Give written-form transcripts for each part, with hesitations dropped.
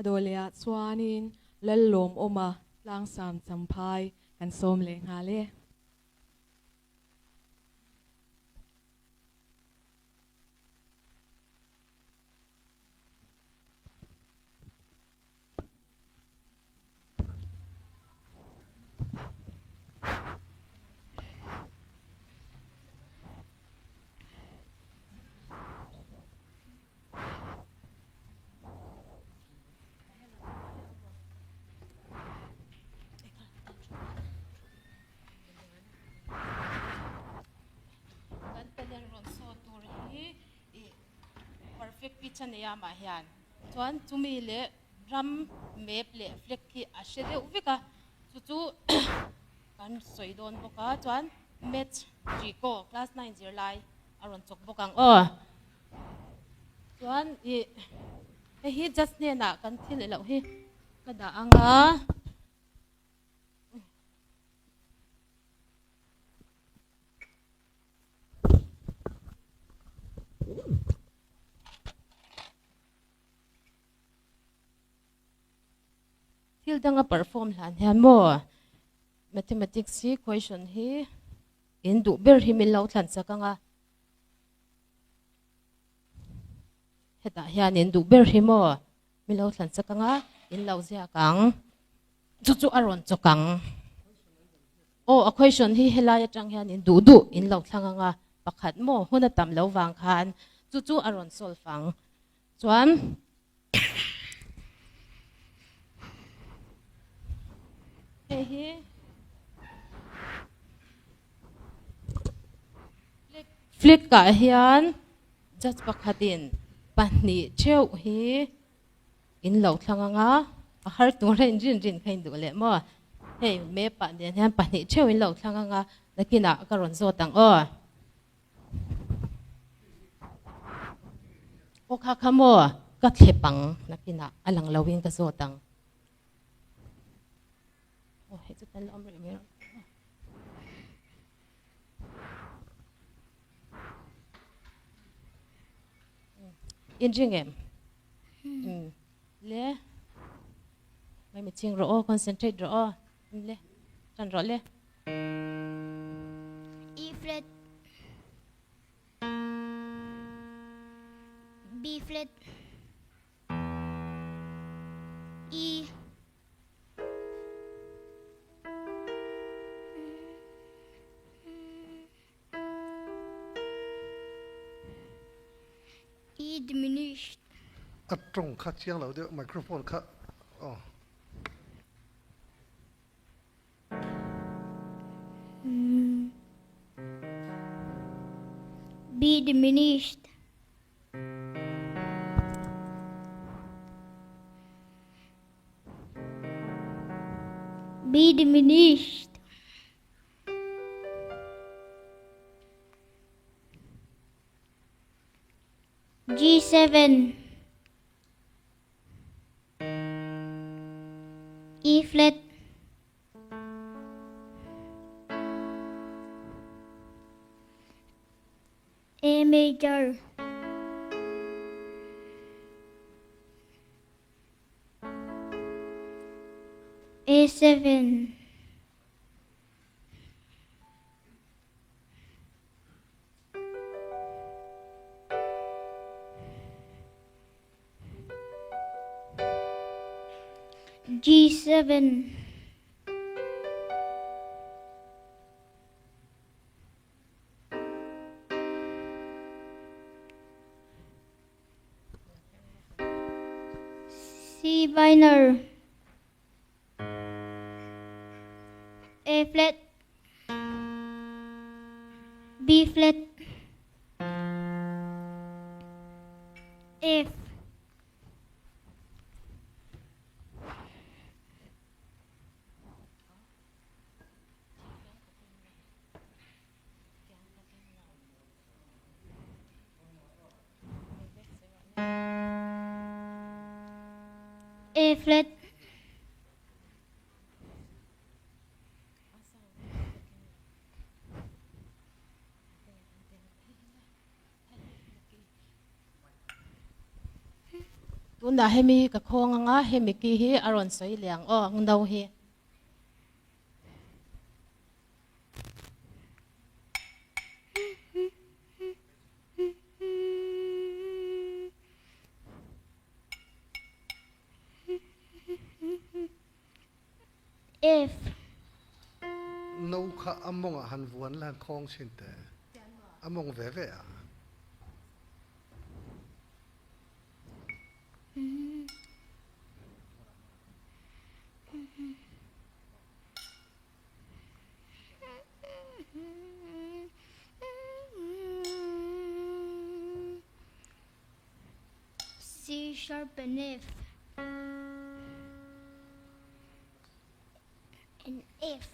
adolea chuanin lalom oma lang sam champhai kan som le nga le perfect pitch ania ma hian chuan chumi le drum map le fleck hi a hre veka chu kan soidon boka chuan match ko class 9 zirlai aron chok bokang chuan hi just ne na kan thil lo hi kada anga thil danga perform hlan hian mo mathematics hi question hi in du ber hi min lo thlan sakanga heta hian in du ber hi mo min lo thlan sakanga in lo zia kang chu aron chokang a question hi helai atang hian in du in lo thlanganga pakhat mo huna tam lo wang khan chu aron solfang chuan hi flick ka hian just pakhatin pahni cheu hi in lo thlanganga a har tur rin khain du le mo hei me pa den hian pahni cheu in lo thlanganga nakina karon zo tang kha khamo ka thlepang nakina alang lawin ka zo tang hei chu tan lom re Injingem. Le. Mai mi ching ro concentrate ro le. Chan ro le. E flat. B flat. E. E diminished. Cắt trong cắt chiang lâu được microphone cắt. B diminished. B diminished. G7. E flat. A major. A7. G7. C minor. A flat. B flat. F. A flat. tu na hemi ka khong nga hemi ki hi aron soi liang o ngdau hi If. nâu khá among à han vuan lan khong xin te among ve ve à C sharp and F. And F.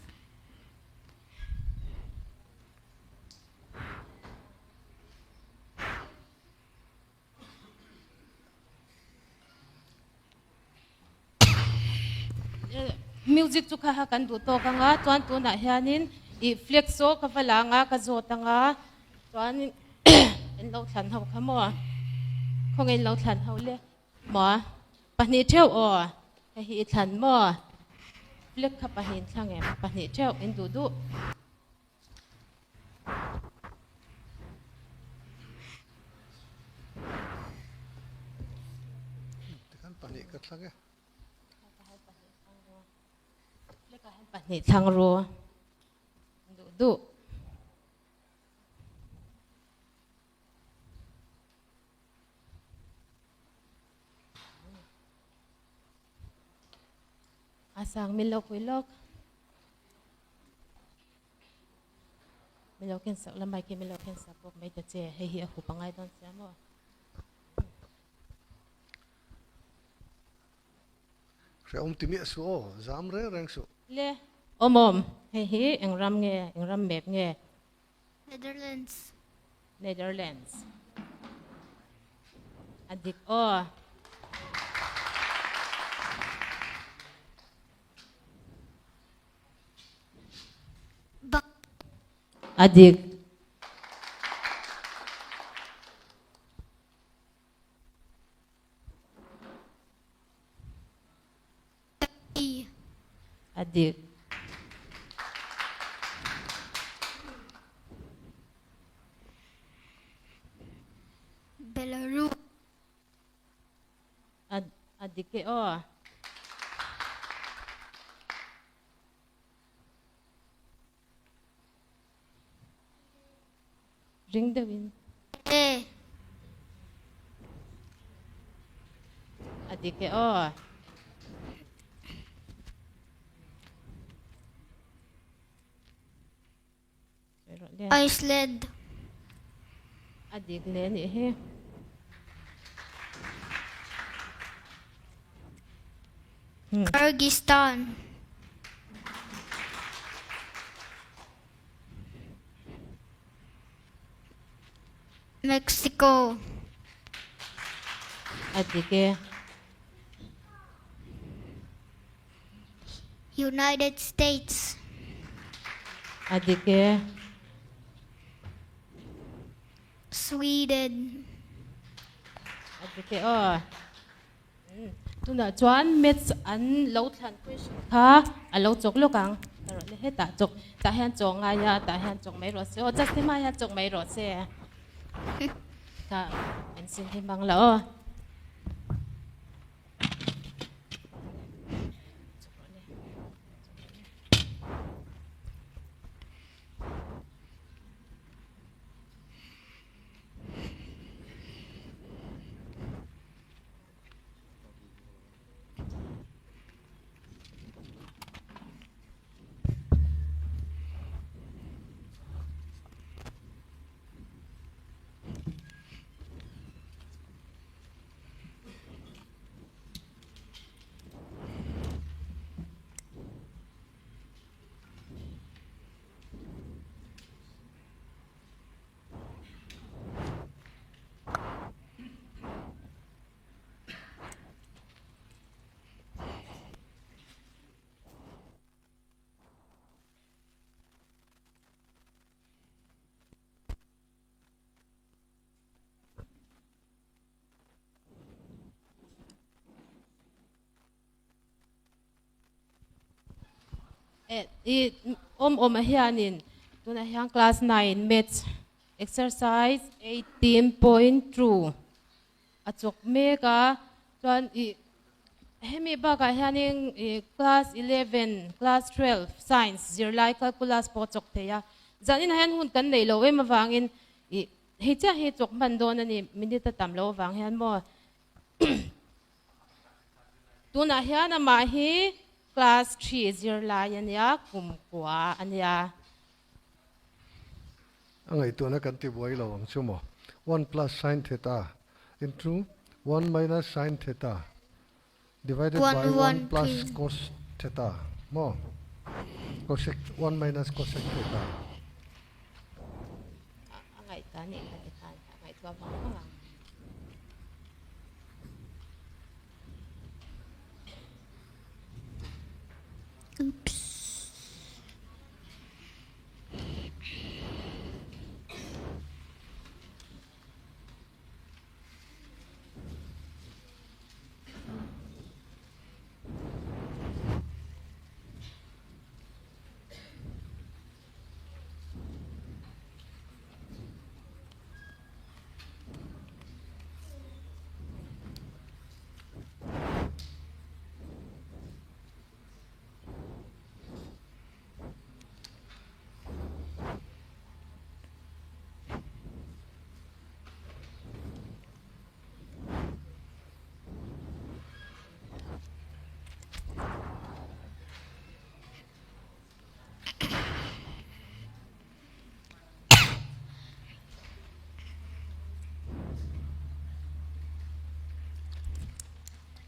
music chu kha ha kan du to ka nga chuan tu na hianin I flexo ka vala nga ka zota nga chuan en lo thlan ho khamo khong en lo thlan ho le mo pahni theu o ka hi thlan mo flex kha pahin thlang em pahni theu en du du kan pani ka thlang e le ka pahni thlang ro du du asang milok milokin sa lamay ki milokin sa pok may tatse hehi ako pangay don siya mo re om timi su o zam re reng su le omom hehi engram map nge Netherlands adik o adik E. adik Belarus. adik ke o ring the win E. adik ke o Iceland. adik le ni he Kyrgyzstan. Mexico. adik ke United States. adik ke Sweden. adik ke o tu na chuan mets an lo thlan question kha a lo chok lo kang ro le he ta chok ta hian chong nga ya ta hian chok mai ro se o just ma ya chok mai ro se ta en sin hi mang la o Awmawma hianin tuna hian class 9 maths exercise 18.2 achok meka chuan hemi baka hianin class 11 class 12 science zirlai calculus po chok theya zanin hian hun kan nei lo em awangin hi cha hi chok man don ani minute tam lo awang hian mo tuna hian ama hi class 3 zirlai ania kumkwa ania angai tu na kan ti buai lo ang chumo 1 plus sin theta into 1 minus sin theta divided by 1 plus cos theta mo cosec 1 minus cosec theta angai tani angai tu awang Oops.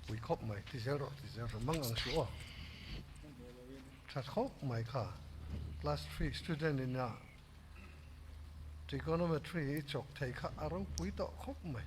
we khop mai ti zero mang ang shu chat khop mai kha class 3 student in na trigonometry chok thei kha arong pui to khop mai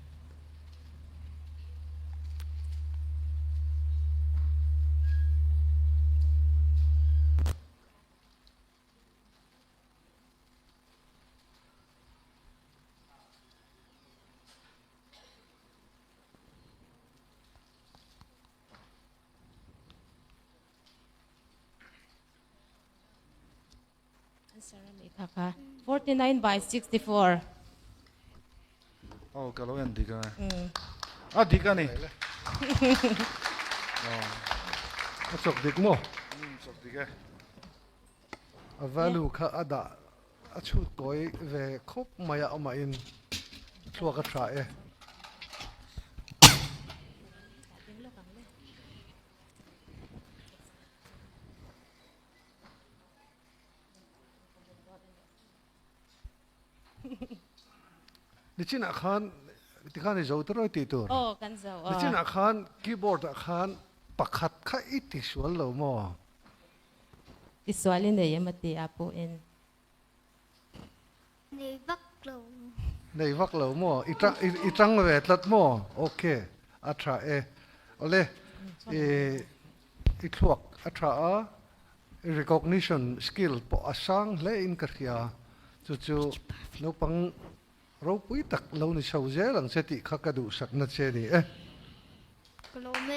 Kaka 49 by 64 kalau yang tiga tiga nih chok dik mo sok tiga a value kha ada a chu toy ve khop maya ama in thluak a tha e ni chin a khan ti khan ni zo troi ti tur kan zo ni chin a khan keyboard a khan pakhat kha i ti sual lo mo isualin de yamati apo in Nei vak lo. nei vak lo mo i tang ve tlat mo okay a tha e ole i thluak a tha a recognition skill po asang le in ka khia chu Naupang ro pui tak lo ni sau je lang se ti kha ka du sak na che ni Klo me.